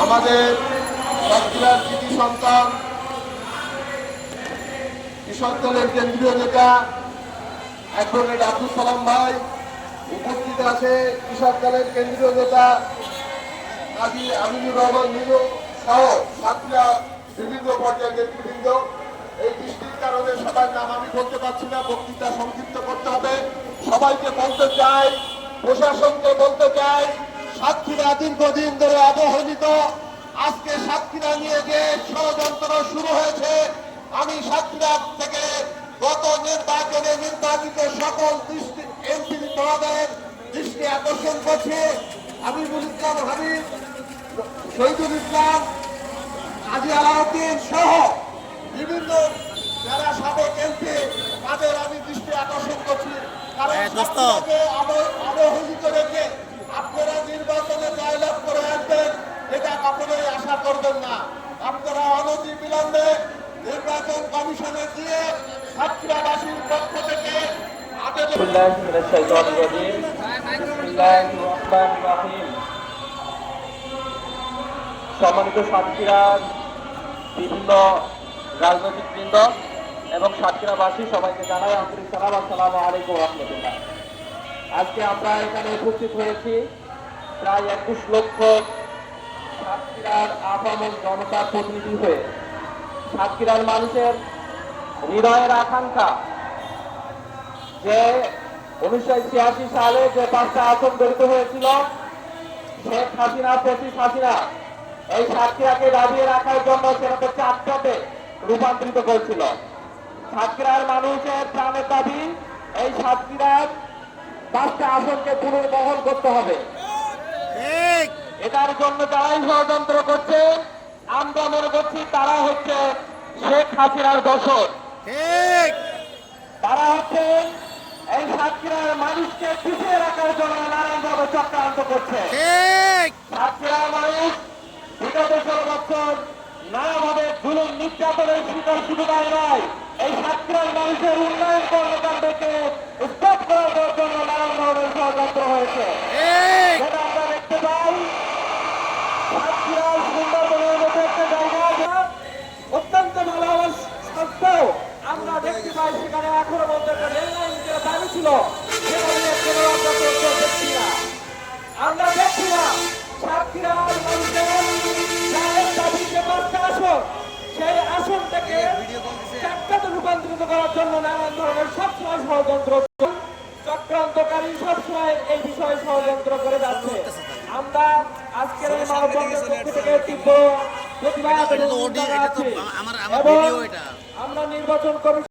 আমাদের সাতক্ষীরার কৃতি সন্তান কৃষক দলের কেন্দ্রীয় নেতা অ্যাডভোকেট আব্দুল সালাম ভাই উপস্থিত আছে, কৃষক দলের কেন্দ্রীয় নেতা কাজী আমিনুর রহমান মিনু সহ সাতক্ষীরা বিভিন্ন পর্যায়ের নেতৃবৃন্দ। এই বৃষ্টির কারণে সবার নাম আমি বলতে পারছি না, বক্তৃতা সংক্ষিপ্ত করতে হবে। সবাইকে বলতে চাই, প্রশাসনকে বলতে চাই, সাতক্ষীরা দীর্ঘদিন ধরে অবহেলিত। আজকে সাতক্ষীরা নিয়ে যে ষড়যন্ত্র শুরু হয়েছে, আমি সাতক্ষীরা থেকে গত নির্বাচনে নির্বাচিত সকল এমপি মহোদয়ের দৃষ্টি আকর্ষণ করছে। হাবিবুল ইসলাম হাবিব, শহীদুল ইসলাম, কাজী আলাউদ্দিন সহ বিভিন্ন যারা সাবেক এমপি তাদের আমি দৃষ্টি আকর্ষণ করছি। কারণ অবহেলিত রেখে আপনারা নির্বাচনে জয়লাভ করে আসবেন, এটা কখনোই আশা করবেন না। আপনারা অনতি বিলম্বে নির্বাচন কমিশনে দিয়ে সাতক্ষীরাবাসীর পক্ষ থেকে সম্মানিত সাতক্ষীরার বিভিন্ন রাজনৈতিক বৃন্দ এবং সাতক্ষীরাবাসী সবাইকে জানাই আন্তরিক সালাম, আসসালামু আলাইকুম ওয়া রাহমাতুল্লাহ। আজকে আমরা এখানে উপস্থিত হয়েছি প্রায় 21 লক্ষ সাতক্ষীরার আপামর জনতার প্রতিনিধি হয়ে। সাতক্ষীরার মানুষের হৃদয়ের আকাঙ্ক্ষা যে 1986 সালে যে 5টা আসন গঠিত হয়েছিল, শেখ হাসিনা পঁচিশ হাসিনা এই সাতক্ষীরাকে দাবিয়ে রাখার জন্য সেটাকে 4টাতে রূপান্তরিত করেছিল। সাতক্ষীরার মানুষের প্রাণের দাবি এই সাতক্ষীরার 5টা আসনকে পুনর্বহল করতে হবে। এটার জন্য যারাই ষড়যন্ত্র করছে, আমরা মনে করছি তারা হচ্ছে শেখ হাসিনার দোসর। তারা হচ্ছে এই সাতক্ষীরার মানুষকে পিছিয়ে রাখার জন্য নানানভাবে চক্রান্ত করছে। সাতক্ষীরার মানুষ বিগত 16 বছর নানাভাবে জুলুম নির্যাতনের শিকার শুধু তাই নয়, এই সাতক্ষীরার মানুষের উন্নয়ন কর্মকাণ্ডকে স্টপ করার জন্য নানান ধরনের ষড়যন্ত্র হয়েছে। যেটা আমরা দেখতে পাই সাতক্ষীরার সুন্দরবনের মতো একটা জায়গা অত্যন্ত ভালো হওয়ার সত্ত্বেও আমরা দেখতে পাই সেখানে এখনো পর্যন্ত একটা রেল লাইন যেটা দাবি ছিল সেটা নিয়ে কোনো আমরা দেখছি না। আমরা দেখছি না সাতক্ষীরার মানুষের দাবি যে 5টা আসন, সেই আসন থেকে 4টাতে রূপান্তরিত করার জন্য নানান ধরনের সবসময় ষড়যন্ত্র, চক্রান্তকারী সবসময় এই বিষয়ে ষড়যন্ত্র করে যাচ্ছে। আমরা আজকের এই মানববন্ধনের পক্ষ থেকে তীব্র প্রতিবাদ এবং আমরা নির্বাচন কমিশন